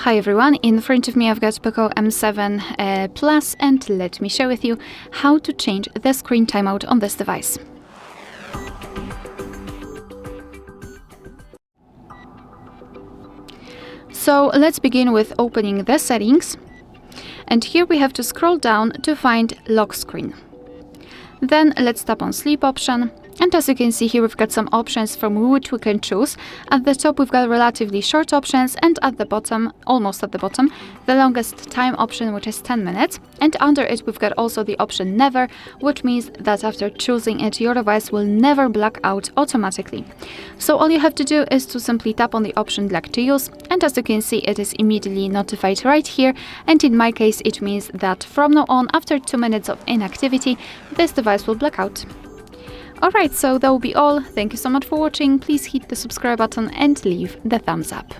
Hi everyone, in front of me I've got POCO M7 Plus, and let me share with you how to change the screen timeout on this device. So let's begin with opening the settings, and here we have to scroll down to find lock screen. Then let's tap on sleep option. And as you can see here, we've got some options from which we can choose. At the top, we've got relatively short options, and at the bottom, almost at the bottom, the longest time option, which is 10 minutes. And under it, we've got also the option never, which means that after choosing it, your device will never black out automatically. So all you have to do is to simply tap on the option black to use. And as you can see, it is immediately notified right here. And in my case, it means that from now on, after 2 minutes of inactivity, this device will black out. Alright, so that will be all. Thank you so much for watching. Please hit the subscribe button and leave the thumbs up.